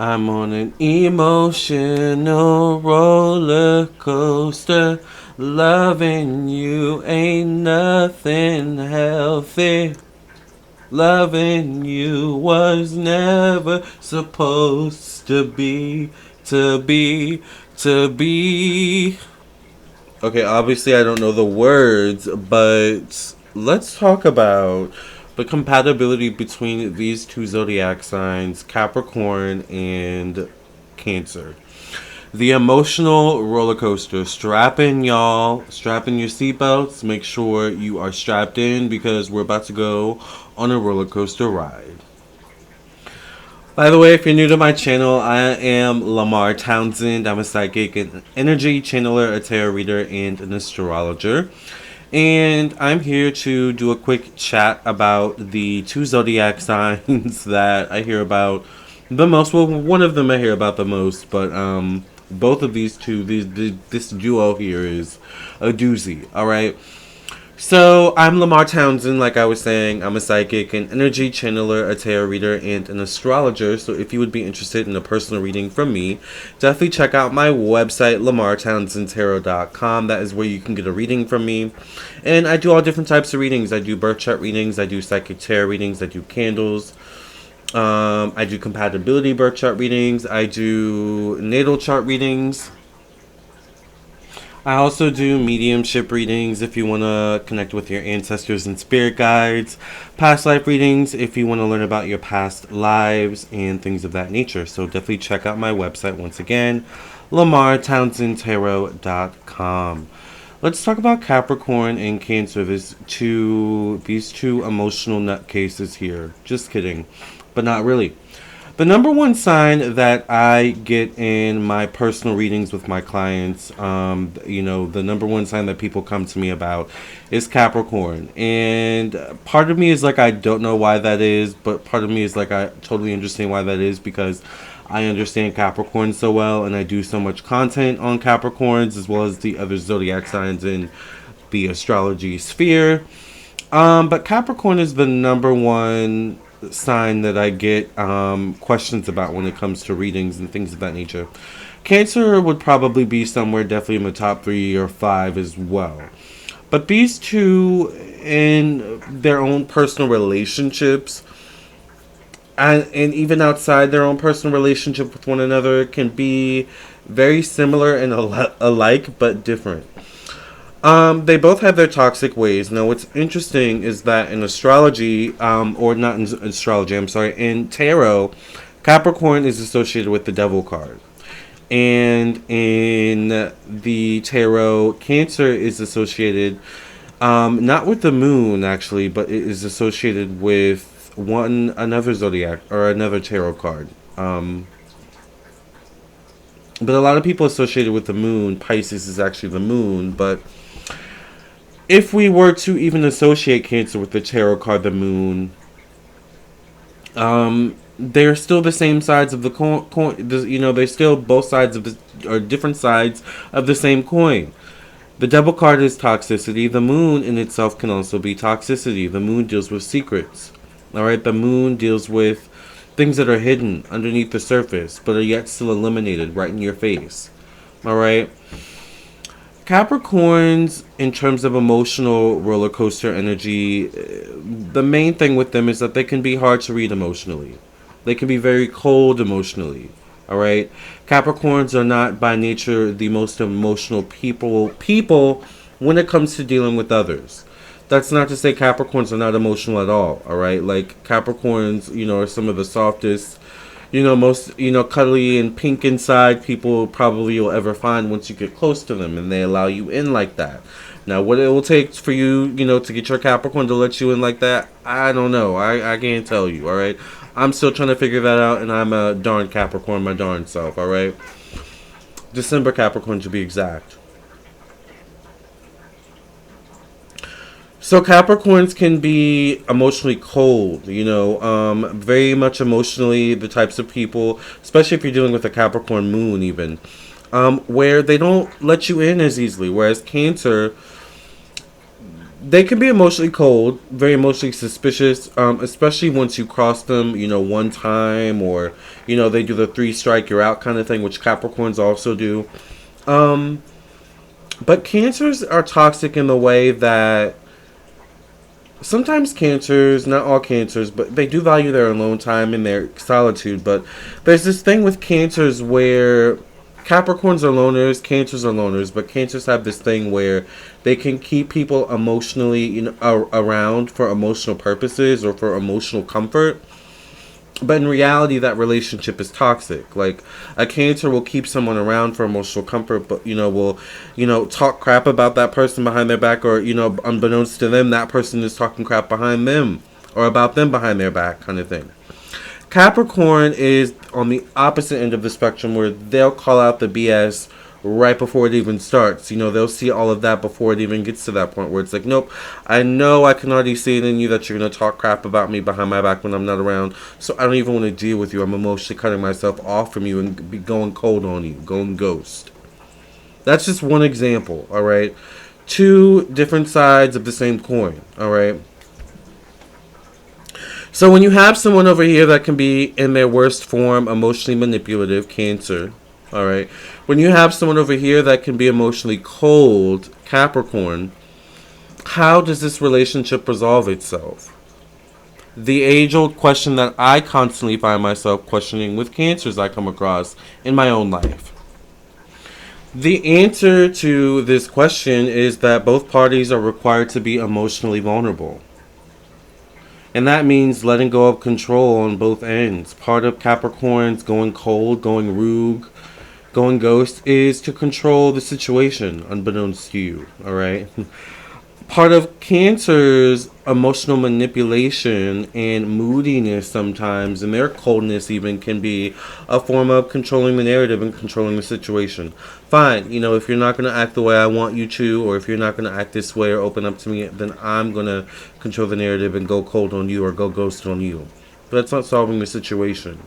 I'm on an emotional roller coaster. Loving you ain't nothing healthy. Loving you was never supposed to be, to be, to be. Okay, obviously I don't know the words, but let's talk about the compatibility between these two zodiac signs, Capricorn and Cancer. The emotional roller coaster. Strap in, y'all. Strap in your seatbelts. Make sure you are strapped in because we're about to go on a roller coaster ride. By the way, if you're new to my channel, I am Lamarr Townsend. I'm a psychic, an energy channeler, a tarot reader, and an astrologer. And I'm here to do a quick chat about the two zodiac signs that I hear about the most. Well, one of them I hear about the most, but both of these two, this duo here is a doozy. All right. So, I'm Lamarr Townsend, like I was saying. I'm a psychic, an energy channeler, a tarot reader, and an astrologer. So, if you would be interested in a personal reading from me, definitely check out my website, lamarrtownsendtarot.com. That is where you can get a reading from me. And I do all different types of readings. I do birth chart readings, I do psychic tarot readings, I do candles. I do compatibility birth chart readings, I do natal chart readings. I also do mediumship readings if you want to connect with your ancestors and spirit guides, past life readings if you want to learn about your past lives and things of that nature. So definitely check out my website once again, lamarrtownsendtarot.com. Let's talk about Capricorn and Cancer. These two emotional nutcases here. Just kidding, but not really. The number one sign that I get in my personal readings with my clients, the number one sign that people come to me about is Capricorn. And part of me is like, I don't know why that is, but part of me is like, I totally understand why that is because I understand Capricorn so well and I do so much content on Capricorns as well as the other zodiac signs in the astrology sphere. But Capricorn is the number one sign that I get questions about when it comes to readings and things of that nature. Cancer would probably be somewhere definitely in the top 3 or 5 as well. But these two, in their own personal relationships, and even outside their own personal relationship with one another, can be very similar and alike, but different. They both have their toxic ways. Now, what's interesting is that in astrology, or not in astrology, I'm sorry, in tarot, Capricorn is associated with the devil card. And in the tarot, Cancer is associated, not with the moon, actually, but it is associated with another zodiac, or another tarot card. But a lot of people associated with the moon, Pisces is actually the moon, but if we were to even associate Cancer with the tarot card, the moon, they're still the same sides of the coin. They're still both sides of or different sides of the same coin. The devil card is toxicity. The moon in itself can also be toxicity. The moon deals with secrets. All right, the moon deals with things that are hidden underneath the surface, but are yet still eliminated right in your face. All right. Capricorns, in terms of emotional roller coaster energy, the main thing with them is that they can be hard to read emotionally. They can be very cold emotionally. All right, Capricorns are not by nature the most emotional people when it comes to dealing with others. That's not to say Capricorns are not emotional at all. All right, like Capricorns, are some of the softest, most, cuddly and pink inside people probably you'll ever find once you get close to them and they allow you in like that. Now, what it will take for you, to get your Capricorn to let you in like that, I don't know. I can't tell you, all right? I'm still trying to figure that out, and I'm a darn Capricorn, my darn self, all right? December Capricorn to be exact. So Capricorns can be emotionally cold, very much emotionally the types of people, especially if you're dealing with a Capricorn moon even, where they don't let you in as easily. Whereas Cancer, They can be emotionally cold, very emotionally suspicious, especially once you cross them, one time, or, they do the three strike, you're out kind of thing, which Capricorns also do. Um, but Cancers are toxic in the way that sometimes Cancers, not all Cancers, but they do value their alone time and their solitude. But there's this thing with Cancers where Capricorns are loners, Cancers are loners, but Cancers have this thing where they can keep people emotionally, around for emotional purposes or for emotional comfort. But in reality, that relationship is toxic. Like, a Cancer will keep someone around for emotional comfort, but, will, talk crap about that person behind their back, or, unbeknownst to them, that person is talking crap behind them or about them behind their back, kind of thing. Capricorn is on the opposite end of the spectrum where they'll call out the BS right before it even starts. They'll see all of that before it even gets to that point where it's like, nope, I know I can already see it in you that you're going to talk crap about me behind my back when I'm not around, so I don't even want to deal with you. I'm emotionally cutting myself off from you and be going cold on you, going ghost. That's just one example, alright? Two different sides of the same coin, alright? So when you have someone over here that can be in their worst form, emotionally manipulative, Cancer, all right. When you have someone over here that can be emotionally cold, Capricorn, how does this relationship resolve itself? The age-old question that I constantly find myself questioning with Cancers I come across in my own life. The answer to this question is that both parties are required to be emotionally vulnerable. And that means letting go of control on both ends. Part of Capricorn's going cold, going rogue, going ghost is to control the situation, unbeknownst to you, alright? Part of Cancer's emotional manipulation and moodiness sometimes, and their coldness even, can be a form of controlling the narrative and controlling the situation. Fine, if you're not going to act the way I want you to, or if you're not going to act this way or open up to me, then I'm going to control the narrative and go cold on you or go ghost on you. But that's not solving the situation.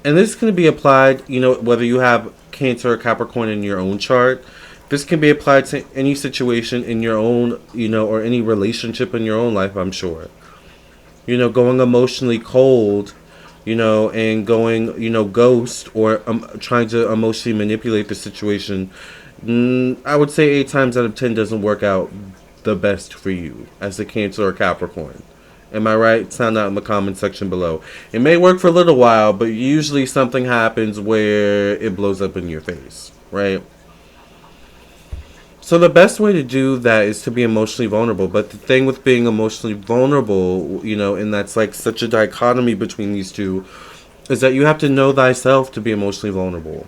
And this can be applied, whether you have Cancer or Capricorn in your own chart. This can be applied to any situation in your own, or any relationship in your own life, I'm sure. Going emotionally cold, and going, ghost, or trying to emotionally manipulate the situation, I would say 8 times out of 10 doesn't work out the best for you as a Cancer or Capricorn. Am I right? Sound out in the comment section below. It may work for a little while, but usually something happens where it blows up in your face, right? So the best way to do that is to be emotionally vulnerable. But the thing with being emotionally vulnerable, and that's like such a dichotomy between these two, is that you have to know thyself to be emotionally vulnerable.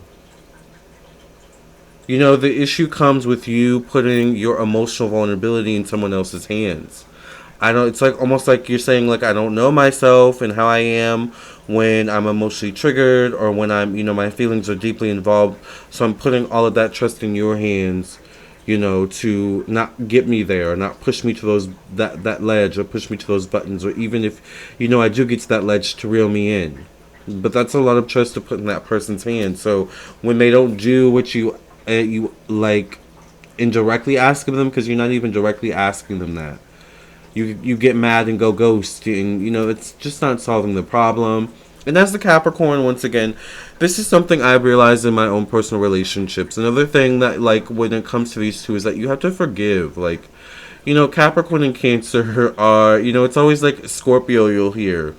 The issue comes with you putting your emotional vulnerability in someone else's hands. It's like almost like you're saying, like, I don't know myself and how I am when I'm emotionally triggered, or when I'm, my feelings are deeply involved. So I'm putting all of that trust in your hands, to not get me there, or not push me to that ledge, or push me to those buttons, or even if, I do get to that ledge, to reel me in. But that's a lot of trust to put in that person's hands. So when they don't do what you like indirectly ask of them, because you're not even directly asking them that, you get mad and go ghost, and it's just not solving the problem. And as the Capricorn, once again, this is something I've realized in my own personal relationships. Another thing that, like, when it comes to these two, is that you have to forgive. Like, Capricorn and Cancer are, it's always like Scorpio you'll hear,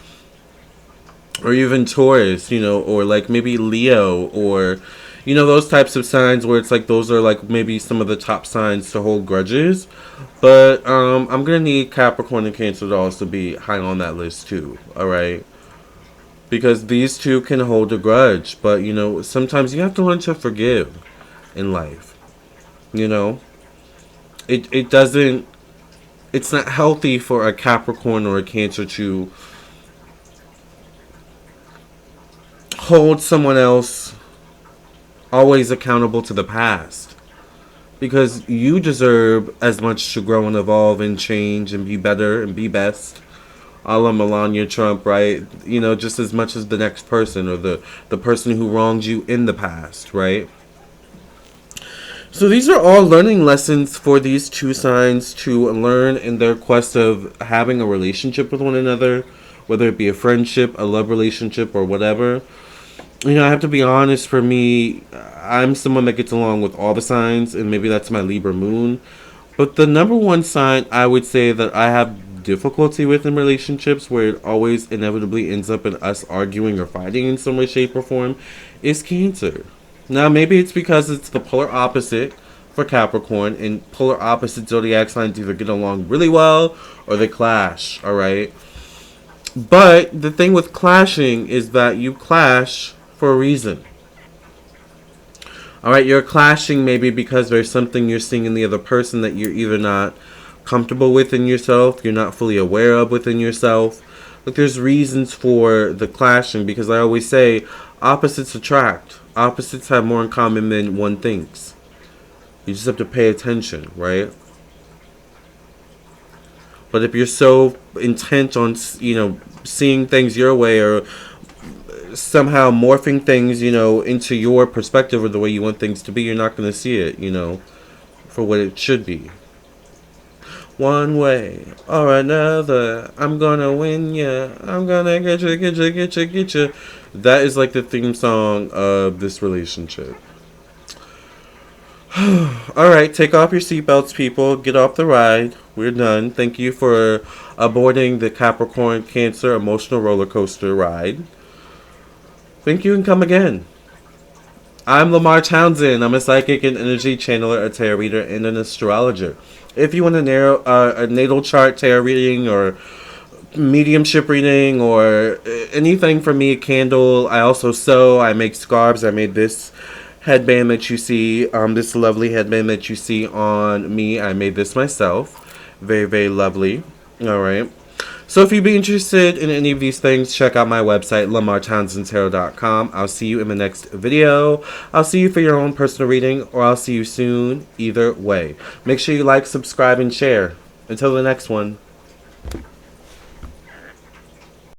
or even Taurus, or like maybe Leo, or those types of signs where it's like those are like maybe some of the top signs to hold grudges. But I'm gonna need Capricorn and Cancer to also be high on that list too, alright? Because these two can hold a grudge, but sometimes you have to learn to forgive in life. It doesn't, it's not healthy for a Capricorn or a Cancer to hold someone else always accountable to the past. Because you deserve as much to grow and evolve and change and be better and be best. A la Melania Trump, right? Just as much as the next person, or the person who wronged you in the past, right? So these are all learning lessons for these two signs to learn in their quest of having a relationship with one another, whether it be a friendship, a love relationship, or whatever. You know, I have to be honest, for me, I'm someone that gets along with all the signs, and maybe that's my Libra moon. But the number one sign I would say that I have difficulty with in relationships, where it always inevitably ends up in us arguing or fighting in some way, shape, or form, is Cancer. Now, maybe it's because it's the polar opposite for Capricorn, and polar opposite zodiac signs either get along really well or they clash, alright? But the thing with clashing is that you clash for a reason. Alright, you're clashing maybe because there's something you're seeing in the other person that you're either not comfortable with in yourself, you're not fully aware of within yourself. Like, there's reasons for the clashing, because I always say opposites attract. Opposites have more in common than one thinks. You just have to pay attention, right? But if you're so intent on, seeing things your way, or somehow morphing things, into your perspective or the way you want things to be, you're not going to see it, for what it should be. One way or another, I'm gonna win ya. I'm gonna get you, get you, get you, get you. That is like the theme song of this relationship. Alright, take off your seatbelts, people. Get off the ride. We're done. Thank you for aborting the Capricorn Cancer emotional roller coaster ride. Thank you and come again. I'm Lamarr Townsend. I'm a psychic and energy channeler, a tarot reader, and an astrologer. If you want a natal chart tarot reading, or mediumship reading, or anything from me, a candle, I also sew. I make scarves. I made this headband that you see, this lovely headband that you see on me. I made this myself. Very, very lovely. All right. So if you'd be interested in any of these things, check out my website, lamartownsendtarot.com. I'll see you in the next video. I'll see you for your own personal reading, or I'll see you soon. Either way. Make sure you like, subscribe, and share. Until the next one.